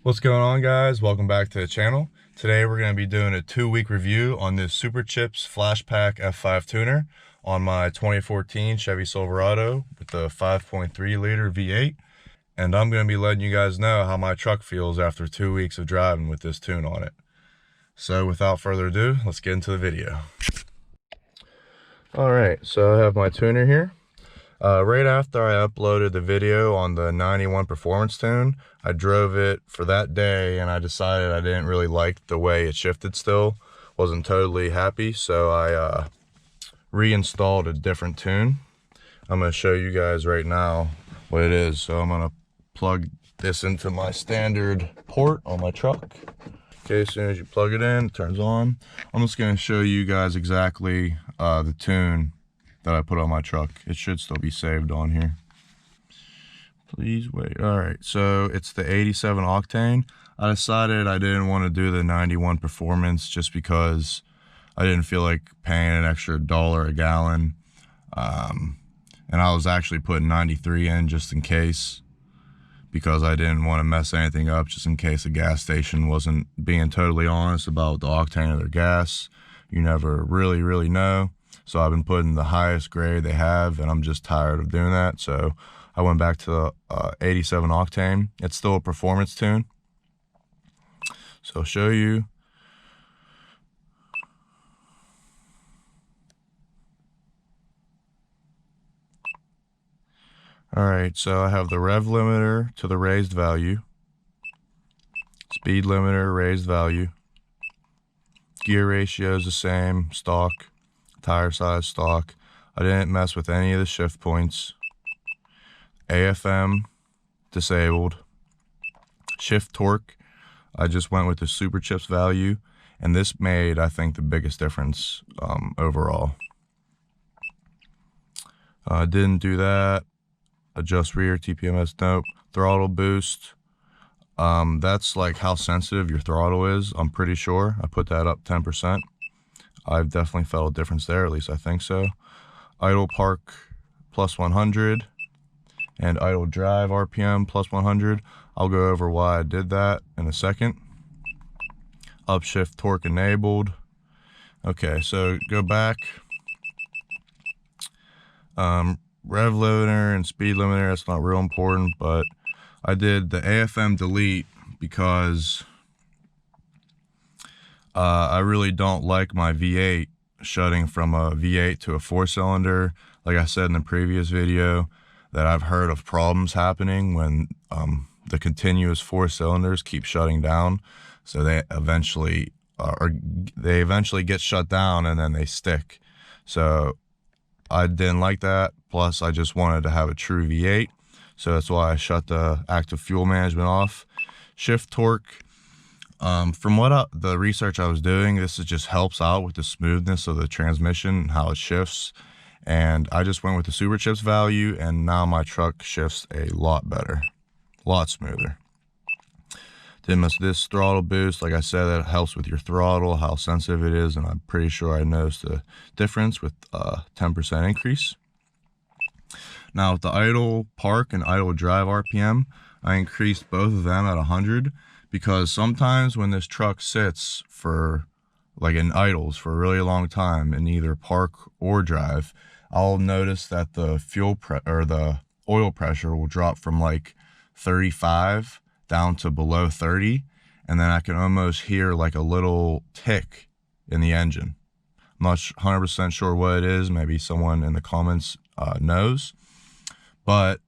What's going on, guys? Welcome back to the channel. Today we're going to be doing a 2-week review on this Superchips Flashpaq F5 tuner on my 2014 Chevy Silverado with the 5.3 liter V8. And I'm going to be letting you guys know how my truck feels after 2 weeks of driving with this tune on it. So without further ado, let's get into the video. Alright, so I have my tuner here. Right after I uploaded the video on the 91 performance tune, I drove it for that day and I decided I didn't really like the way it shifted still. Wasn't totally happy, so I reinstalled a different tune. I'm going to show you guys right now what it is. So I'm going to plug this into my standard port on my truck. Okay, as soon as you plug it in, it turns on. I'm just going to show you guys exactly the tune that I put on my truck. It should still be saved on here. Please wait. Alright, so it's the 87 octane. I decided I didn't want to do the 91 performance just because I didn't feel like paying an extra $1 a gallon. And I was actually putting 93 in just in case, because I didn't want to mess anything up, just in case the gas station wasn't being totally honest about the octane of their gas. You never really know. So I've been putting the highest grade they have, and I'm just tired of doing that. So I went back to the 87 octane. It's still a performance tune. So I'll show you. Alright, so I have the rev limiter to the raised value. Speed limiter, raised value. Gear ratio is the same, stock. Tire size, stock. I didn't mess with any of the shift points. AFM disabled. Shift torque, I just went with the Superchips value, and this made, I think, the biggest difference overall. Didn't do that. Adjust rear, TPMS, nope. Throttle boost, that's like how sensitive your throttle is, I'm pretty sure. I put that up 10%. I've definitely felt a difference there, at least I think so. Idle park plus 100 and idle drive RPM plus 100. I'll go over why I did that in a second. Upshift torque enabled. Okay, so go back. Rev limiter and speed limiter, that's not real important, but I did the AFM delete because I really don't like my V8 shutting from a V8 to a 4-cylinder. Like I said in the previous video, that I've heard of problems happening when the continuous 4 cylinders keep shutting down. So they eventually get shut down and then they stick. So I didn't like that. Plus, I just wanted to have a true V8. So that's why I shut the active fuel management off. Shift torque. From the research I was doing, this just helps out with the smoothness of the transmission and how it shifts. And I just went with the Superchips value, and now my truck shifts a lot better, a lot smoother. Then this throttle boost, like I said, that helps with your throttle, how sensitive it is, and I'm pretty sure I noticed the difference with a 10% increase. Now with the idle park and idle drive RPM, I increased both of them at 100. Because sometimes when this truck sits for, like in idles for a really long time in either park or drive, I'll notice that the the oil pressure will drop from like 35 down to below 30, and then I can almost hear like a little tick in the engine. I'm not 100% sure what it is. Maybe someone in the comments knows, but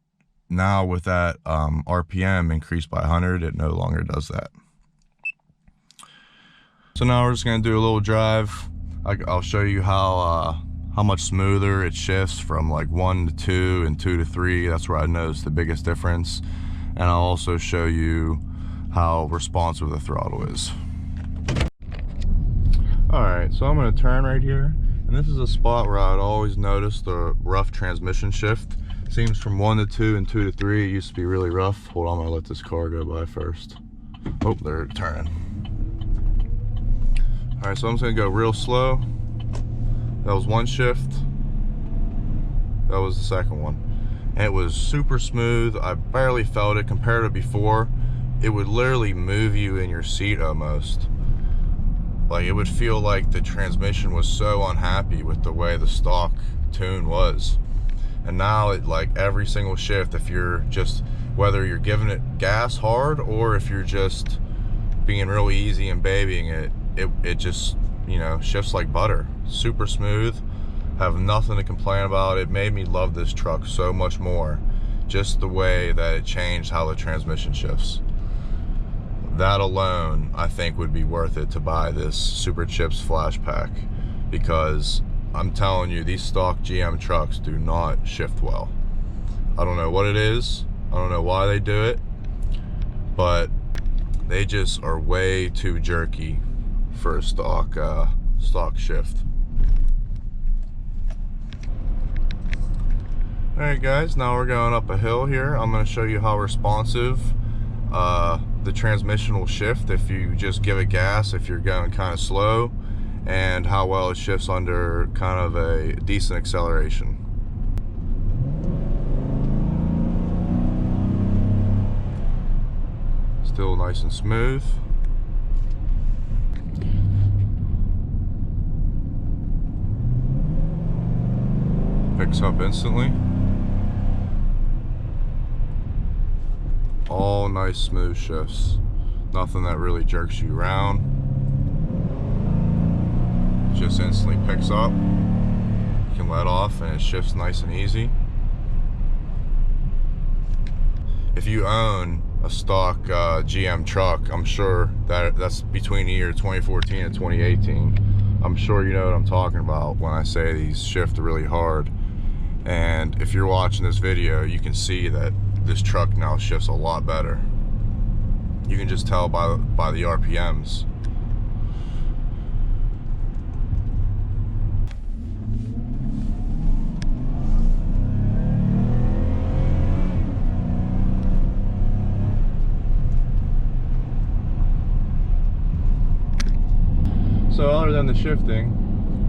now with that RPM increased by 100, it no longer does that. So now we're just going to do a little drive. I'll show you how much smoother it shifts from like 1 to 2 and 2 to 3. That's where I noticed the biggest difference. And I'll also show you how responsive the throttle is. Alright, so I'm going to turn right here. And this is a spot where I'd always notice the rough transmission shift. Seems from 1 to 2 and 2 to 3, it used to be really rough. Hold on, I'm gonna let this car go by first. Oh, they're turning. All right, so I'm just gonna go real slow. That was one shift. That was the second one. And it was super smooth. I barely felt it compared to before. it would literally move you in your seat almost. Like, it would feel like the transmission was so unhappy with the way the stock tune was. And now it, like, every single shift, if you're just, whether you're giving it gas hard or if you're just being real easy and babying it, it just, you know, shifts like butter. Super smooth. Have nothing to complain about. It made me love this truck so much more, just the way that it changed how the transmission shifts. That alone, I think, would be worth it to buy this Superchips Flashpaq, because I'm telling you, these stock GM trucks do not shift well. I don't know what it is. I don't know why they do it, but they just are way too jerky for a stock shift. Alright guys, now we're going up a hill here. I'm going to show you how responsive the transmission will shift if you just give it gas, if you're going kind of slow, and how well it shifts under kind of a decent acceleration. Still nice and smooth. Picks up instantly. All nice smooth shifts. Nothing that really jerks you around. Just instantly picks up. You can let off and it shifts nice and easy. If you own a stock GM truck, I'm sure that's between the year 2014 and 2018. I'm sure you know what I'm talking about when I say these shift really hard. And if you're watching this video, you can see that this truck now shifts a lot better. You can just tell by the RPMs. So other than the shifting,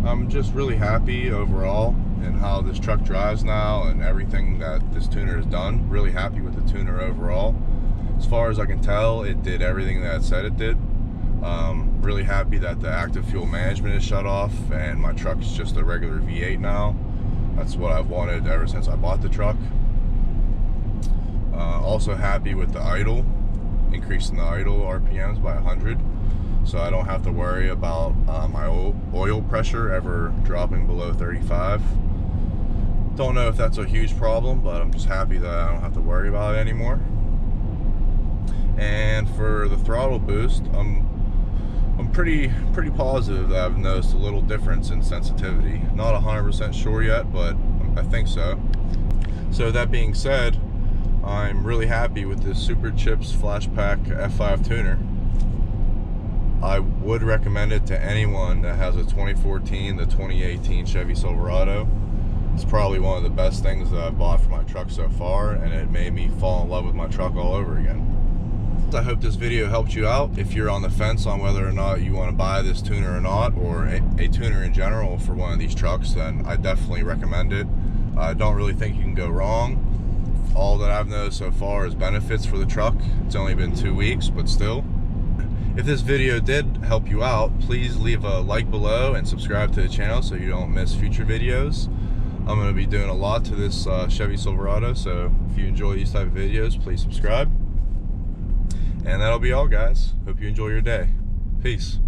I'm just really happy overall in how this truck drives now and everything that this tuner has done. Really happy with the tuner overall. As far as I can tell, it did everything that it said it did. Really happy that the active fuel management is shut off and my truck's just a regular V8 now. That's what I've wanted ever since I bought the truck. Also happy with the idle, increasing the idle RPMs by 100. So I don't have to worry about my oil pressure ever dropping below 35. Don't know if that's a huge problem, but I'm just happy that I don't have to worry about it anymore. And for the throttle boost, I'm pretty positive that I've noticed a little difference in sensitivity. Not 100% sure yet, but I think so. So that being said, I'm really happy with this Superchips Flashpaq F5 tuner. I would recommend it to anyone that has a 2014 to 2018 Chevy Silverado. It's probably one of the best things that I've bought for my truck so far, and it made me fall in love with my truck all over again. I hope this video helped you out. If you're on the fence on whether or not you want to buy this tuner or not, or a tuner in general for one of these trucks, then I definitely recommend it. I don't really think you can go wrong. All that I've noticed so far is benefits for the truck. It's only been 2 weeks, but still. If this video did help you out, please leave a like below and subscribe to the channel so you don't miss future videos. I'm going to be doing a lot to this Chevy Silverado, so if you enjoy these type of videos, please subscribe. And that'll be all, guys. Hope you enjoy your day. Peace.